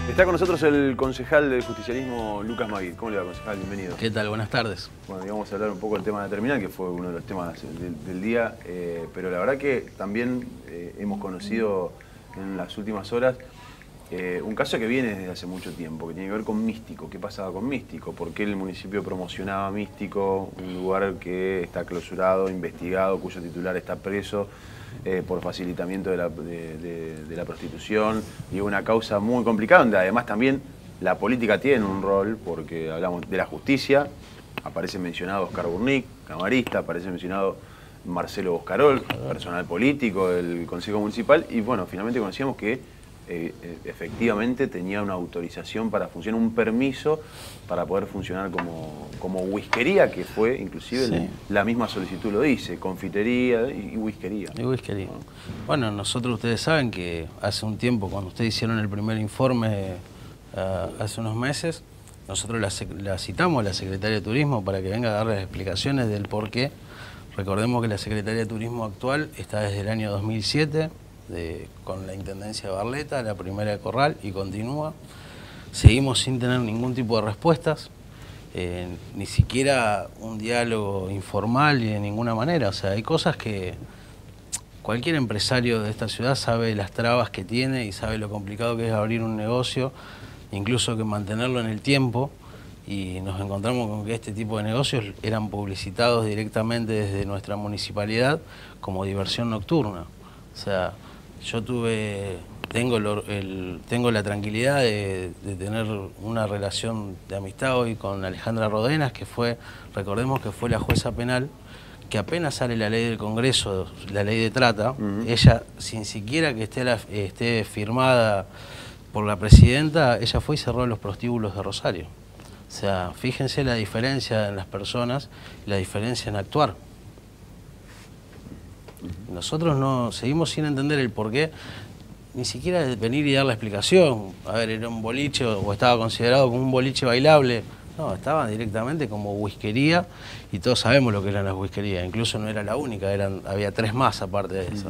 Está con nosotros el concejal del justicialismo, Lucas Maguid. ¿Cómo le va, concejal? Bienvenido. ¿Qué tal? Buenas tardes. Bueno, íbamos a hablar un poco del tema de la terminal, que fue uno de los temas del día, pero la verdad que también hemos conocido en las últimas horas un caso que viene desde hace mucho tiempo, que tiene que ver con Místico. ¿Qué pasaba con Místico? ¿Por qué el municipio promocionaba Místico, un lugar que está clausurado, investigado, cuyo titular está preso por facilitamiento de la prostitución? Y una causa muy complicada, donde además también la política tiene un rol, porque hablamos de la justicia, aparece mencionado Oscar Burnick, camarista, aparece mencionado Marcelo Boscarol, personal político del Consejo Municipal, y bueno, finalmente conocíamos que efectivamente tenía una autorización para funcionar, un permiso para poder funcionar como whiskería, que fue inclusive sí, la misma solicitud lo dice, confitería y whiskería. Y whiskería. Bueno, nosotros, ustedes saben que hace un tiempo, cuando ustedes hicieron el primer informe, hace unos meses, nosotros la citamos a la Secretaría de Turismo para que venga a darles explicaciones del por qué. Recordemos que la Secretaría de Turismo actual está desde el año 2007, con la Intendencia de Barleta, la primera de Corral, y continúa. Seguimos sin tener ningún tipo de respuestas, ni siquiera un diálogo informal ni de ninguna manera. O sea, hay cosas que cualquier empresario de esta ciudad sabe las trabas que tiene y sabe lo complicado que es abrir un negocio, incluso que mantenerlo en el tiempo. Y nos encontramos con que este tipo de negocios eran publicitados directamente desde nuestra municipalidad como diversión nocturna. O sea, yo tengo la tranquilidad de tener una relación de amistad hoy con Alejandra Rodenas, que recordemos que fue la jueza penal, que apenas sale la ley del Congreso, la ley de trata, ella, sin siquiera que esté firmada por la presidenta, ella fue y cerró los prostíbulos de Rosario. O sea, fíjense la diferencia en las personas, la diferencia en actuar. Nosotros seguimos sin entender el porqué, ni siquiera de venir y dar la explicación. A ver, era un boliche o estaba considerado como un boliche bailable. No, estaba directamente como whiskería, y todos sabemos lo que eran las whiskerías. Incluso no era la única, había 3 más aparte de eso.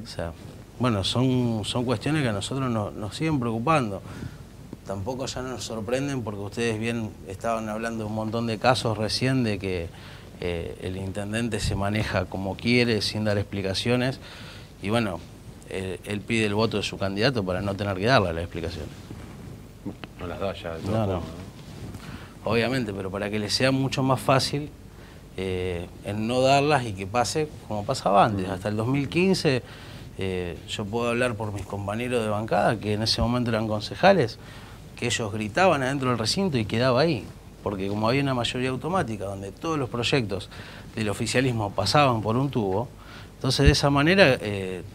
O sea, bueno, son cuestiones que a nosotros nos siguen preocupando. Tampoco ya no nos sorprenden, porque ustedes bien estaban hablando de un montón de casos recién de que el intendente se maneja como quiere, sin dar explicaciones, y bueno, él pide el voto de su candidato para no tener que darle las explicaciones. No las da ya de todo. No. Obviamente, pero para que le sea mucho más fácil en no darlas y que pase como pasaba antes. Hasta el 2015, yo puedo hablar por mis compañeros de bancada, que en ese momento eran concejales, que ellos gritaban adentro del recinto y quedaba ahí. Porque como había una mayoría automática donde todos los proyectos del oficialismo pasaban por un tubo, entonces de esa manera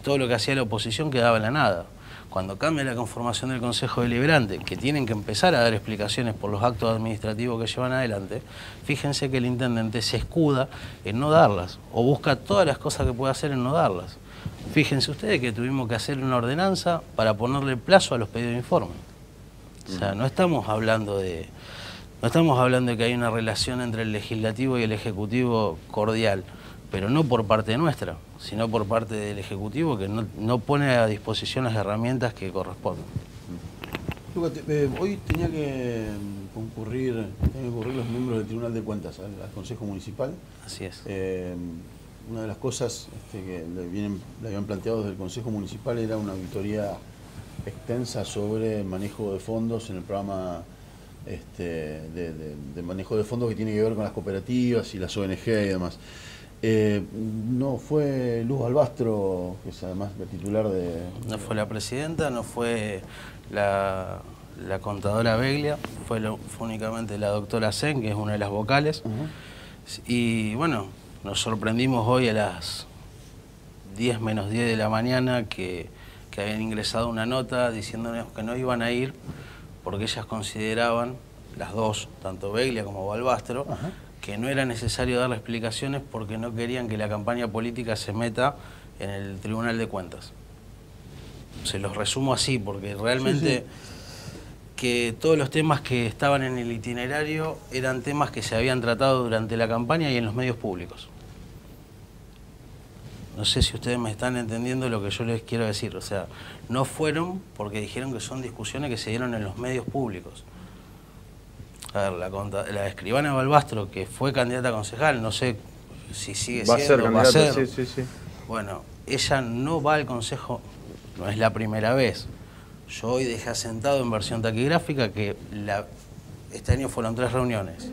todo lo que hacía la oposición quedaba en la nada. Cuando cambia la conformación del Consejo Deliberante, que tienen que empezar a dar explicaciones por los actos administrativos que llevan adelante, fíjense que el intendente se escuda en no darlas, o busca todas las cosas que puede hacer en no darlas. Fíjense ustedes que tuvimos que hacer una ordenanza para ponerle plazo a los pedidos de informe. O sea, no estamos hablando de que hay una relación entre el legislativo y el ejecutivo cordial, pero no por parte nuestra, sino por parte del ejecutivo, que no pone a disposición las herramientas que corresponden. Lucas, hoy tenía que concurrir los miembros del Tribunal de Cuentas al Consejo Municipal. Así es. Una de las cosas que le habían planteado desde el Consejo Municipal era una auditoría extensa sobre el manejo de fondos en el programa de manejo de fondos que tiene que ver con las cooperativas y las ONG y demás. No fue Luz Albastro, que es además la titular de... No fue la presidenta, no fue la contadora Beglia, fue únicamente la doctora Sen, que es una de las vocales. Y bueno, nos sorprendimos hoy a las 10 menos 10 de la mañana que habían ingresado una nota diciéndonos que no iban a ir porque ellas consideraban, las dos, tanto Beglia como Balbastro, que no era necesario darle explicaciones porque no querían que la campaña política se meta en el Tribunal de Cuentas. Se los resumo así, porque realmente que todos los temas que estaban en el itinerario eran temas que se habían tratado durante la campaña y en los medios públicos. no sé si ustedes me están entendiendo lo que yo les quiero decir. O sea, no fueron porque dijeron que son discusiones que se dieron en los medios públicos. A ver, la escribana Balbastro, que fue candidata a concejal, no sé si sigue siendo, va a ser. Sí. Bueno, ella no va al consejo, no es la primera vez. Yo hoy dejé asentado en versión taquigráfica que este año fueron 3 reuniones.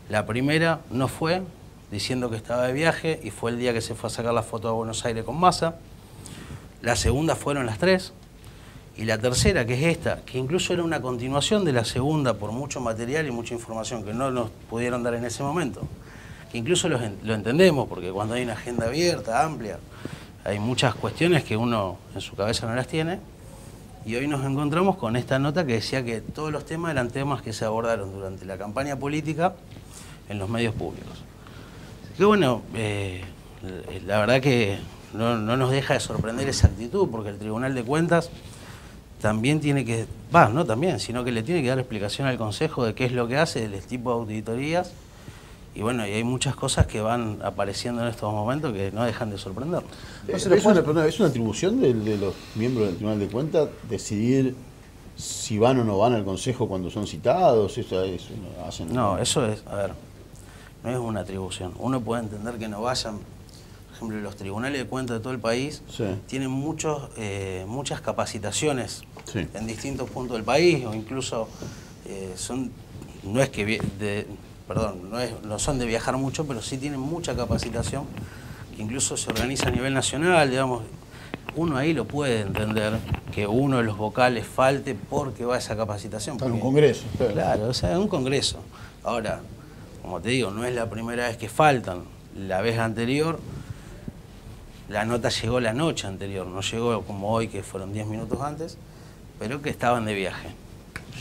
La primera no fue, diciendo que estaba de viaje, y fue el día que se fue a sacar la foto a Buenos Aires con Massa. La segunda fueron las 3. Y la tercera, que es esta, que incluso era una continuación de la segunda por mucho material y mucha información que no nos pudieron dar en ese momento. Que incluso lo entendemos, porque cuando hay una agenda abierta, amplia, hay muchas cuestiones que uno en su cabeza no las tiene. Y hoy nos encontramos con esta nota que decía que todos los temas eran temas que se abordaron durante la campaña política en los medios públicos. Que bueno, la verdad que no nos deja de sorprender esa actitud, porque el Tribunal de Cuentas también tiene que, no también, sino que le tiene que dar explicación al Consejo de qué es lo que hace, del tipo de auditorías. Y bueno, y hay muchas cosas que van apareciendo en estos momentos que no dejan de sorprendernos. ¿Es una atribución de los miembros del Tribunal de Cuentas decidir si van o no van al Consejo cuando son citados? No, eso es, a ver, no es una atribución. Uno puede entender que no vayan. Por ejemplo, los tribunales de cuentas de todo el país tienen muchas capacitaciones en distintos puntos del país, o incluso no son de viajar mucho, pero sí tienen mucha capacitación, que incluso se organiza a nivel nacional, digamos. Uno ahí lo puede entender, que uno de los vocales falte porque va a esa capacitación. En un congreso. Claro, o sea, en un congreso. Ahora, como te digo, no es la primera vez que faltan. La vez anterior, la nota llegó la noche anterior, no llegó como hoy, que fueron 10 minutos antes, pero que estaban de viaje.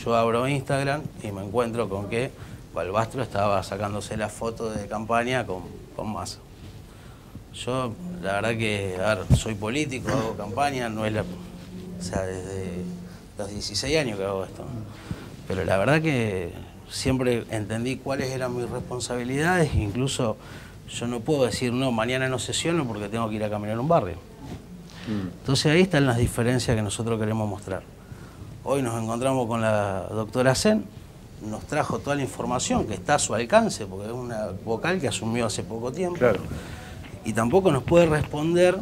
Yo abro Instagram y me encuentro con que Balbastro estaba sacándose la foto de campaña con Massa. Yo, la verdad que, soy político, hago campaña, no es desde los 16 años que hago esto. Pero la verdad que siempre entendí cuáles eran mis responsabilidades, incluso yo no puedo decir, no, mañana no sesiono porque tengo que ir a caminar un barrio. Entonces ahí están las diferencias que nosotros queremos mostrar. Hoy nos encontramos con la doctora Sen, nos trajo toda la información que está a su alcance, porque es una vocal que asumió hace poco tiempo. Claro. Y tampoco nos puede responder,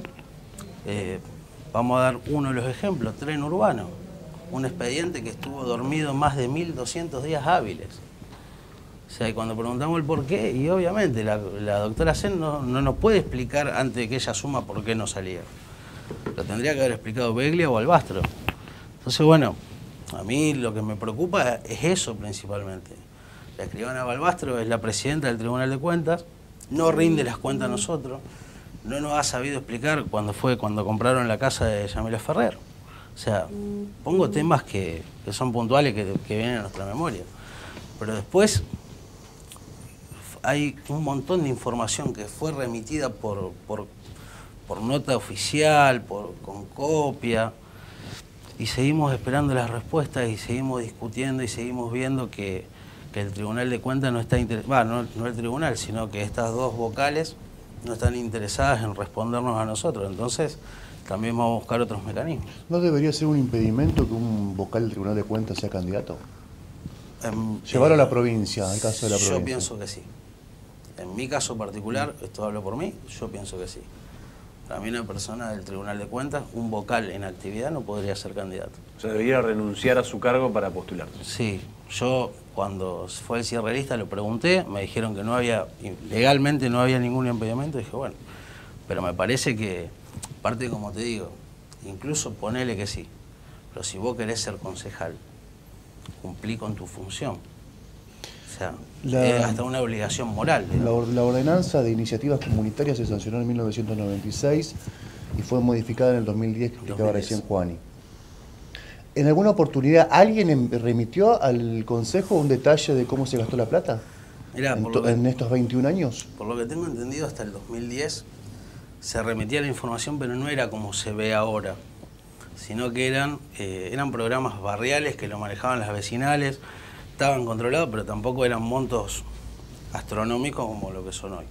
vamos a dar uno de los ejemplos, tren urbano, un expediente que estuvo dormido más de 1.200 días hábiles. O sea, y cuando preguntamos el por qué, y obviamente la doctora Sen no nos puede explicar antes de que ella asuma por qué no salía. Lo tendría que haber explicado Beglia o Balbastro. Entonces, bueno, a mí lo que me preocupa es eso principalmente. La escribana Balbastro es la presidenta del Tribunal de Cuentas, no rinde las cuentas a nosotros, no nos ha sabido explicar cuando compraron la casa de Yamila Ferrer. O sea, pongo temas que son puntuales, que vienen a nuestra memoria. Pero después hay un montón de información que fue remitida por nota oficial, con copia, y seguimos esperando las respuestas y seguimos discutiendo y seguimos viendo que el Tribunal de Cuentas no está interesado, no el tribunal, sino que estas dos vocales no están interesadas en respondernos a nosotros. Entonces, también vamos a buscar otros mecanismos. ¿No debería ser un impedimento que un vocal del Tribunal de Cuentas sea candidato? Llevarlo a la provincia, al caso de la provincia. Yo pienso que sí. En mi caso particular, esto hablo por mí, yo pienso que sí. Para mí, una persona del Tribunal de Cuentas, un vocal en actividad, no podría ser candidato. O sea, debería renunciar a su cargo para postular. Sí, yo cuando fue el cierre de lista lo pregunté, me dijeron que legalmente no había ningún impedimento, y dije, bueno, pero me parece que, aparte como te digo, incluso ponele que sí, pero si vos querés ser concejal, cumplí con tu función. O sea, es hasta una obligación moral. La ordenanza de iniciativas comunitarias se sancionó en 1996 y fue modificada en el 2010, que explicaba recién Juani. ¿En alguna oportunidad alguien remitió al Consejo un detalle de cómo se gastó la plata? Mirá, en estos 21 años. Por lo que tengo entendido, hasta el 2010 se remitía la información, pero no era como se ve ahora, sino que eran programas barriales que lo manejaban las vecinales, estaban controlados, pero tampoco eran montos astronómicos como lo que son hoy.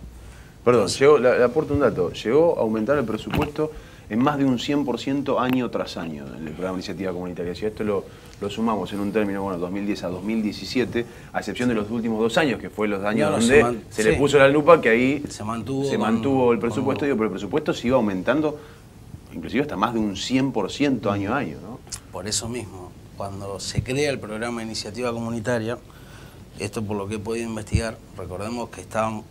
Perdón, le aporto un dato. Llegó a aumentar el presupuesto en más de un 100% año tras año en el programa de iniciativa comunitaria. Si esto lo sumamos en un término, bueno, 2010 a 2017, a excepción de los últimos 2 años, que fue los años donde se le puso la lupa, que ahí se mantuvo el presupuesto, pero el presupuesto se iba aumentando, inclusive hasta más de un 100% año a año, ¿no? Por eso mismo, cuando se crea el programa de iniciativa comunitaria, esto por lo que he podido investigar, recordemos que estábamos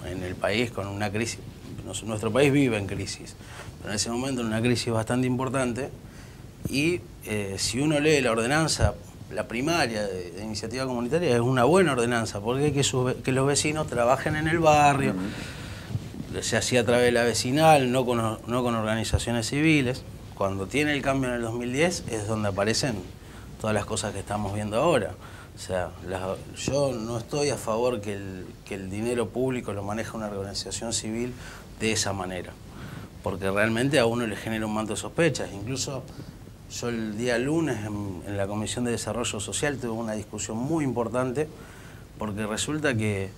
en el país con una crisis, nuestro país vive en crisis, pero en ese momento en una crisis bastante importante, y si uno lee la ordenanza, la primaria de iniciativa comunitaria es una buena ordenanza, porque hay que los vecinos trabajen en el barrio, se hacía a través de la vecinal, no con organizaciones civiles. Cuando tiene el cambio en el 2010 es donde aparecen todas las cosas que estamos viendo ahora. O sea, yo no estoy a favor que el dinero público lo maneje una organización civil de esa manera, porque realmente a uno le genera un manto de sospechas. Incluso yo el día lunes en la Comisión de Desarrollo Social tuve una discusión muy importante, porque resulta que,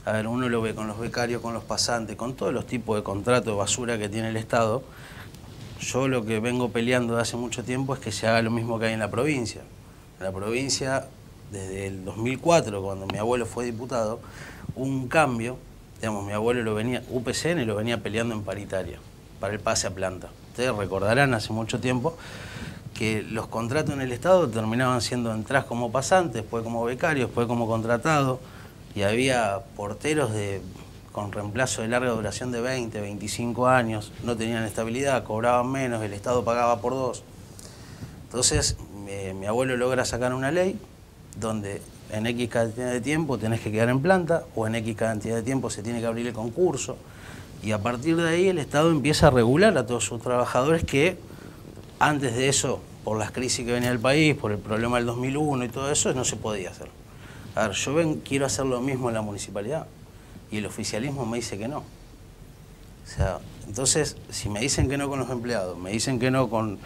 a ver, uno lo ve con los becarios, con los pasantes, con todos los tipos de contratos de basura que tiene el Estado. Yo lo que vengo peleando de hace mucho tiempo es que se haga lo mismo que hay en la provincia. En la provincia, desde el 2004, cuando mi abuelo fue diputado, hubo un cambio. Digamos, mi abuelo UPCN lo venía peleando en paritaria, para el pase a planta. Ustedes recordarán hace mucho tiempo que los contratos en el Estado terminaban siendo entradas como pasantes, después como becarios, después como contratados, y había porteros con reemplazo de larga duración de 20, 25 años, no tenían estabilidad, cobraban menos, el Estado pagaba por 2. Entonces, mi abuelo logra sacar una ley donde en X cantidad de tiempo tenés que quedar en planta, o en X cantidad de tiempo se tiene que abrir el concurso, y a partir de ahí el Estado empieza a regular a todos sus trabajadores que antes de eso, por las crisis que venía del país, por el problema del 2001 y todo eso, no se podía hacer. A ver, yo quiero hacer lo mismo en la municipalidad, y el oficialismo me dice que no. O sea, entonces, si me dicen que no con los empleados, me dicen que no con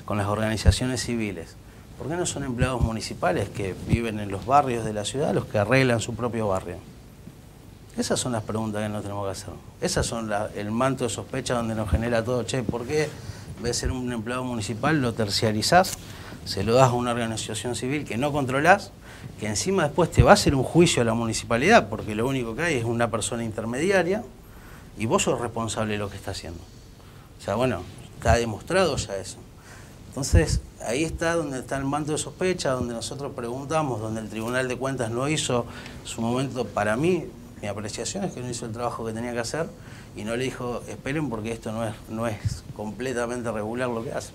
las organizaciones civiles, ¿por qué no son empleados municipales que viven en los barrios de la ciudad los que arreglan su propio barrio? Esas son las preguntas que nos tenemos que hacer. Esas son el manto de sospecha donde nos genera todo. Che, ¿por qué en vez de ser un empleado municipal lo terciarizás, se lo das a una organización civil que no controlás, que encima después te va a hacer un juicio a la municipalidad, porque lo único que hay es una persona intermediaria y vos sos responsable de lo que está haciendo? O sea, bueno, está demostrado ya eso. Entonces, ahí está donde está el manto de sospecha, donde nosotros preguntamos, donde el Tribunal de Cuentas no hizo su momento. Para mí, mi apreciación es que no hizo el trabajo que tenía que hacer y no le dijo, esperen porque esto no es completamente regular lo que hace.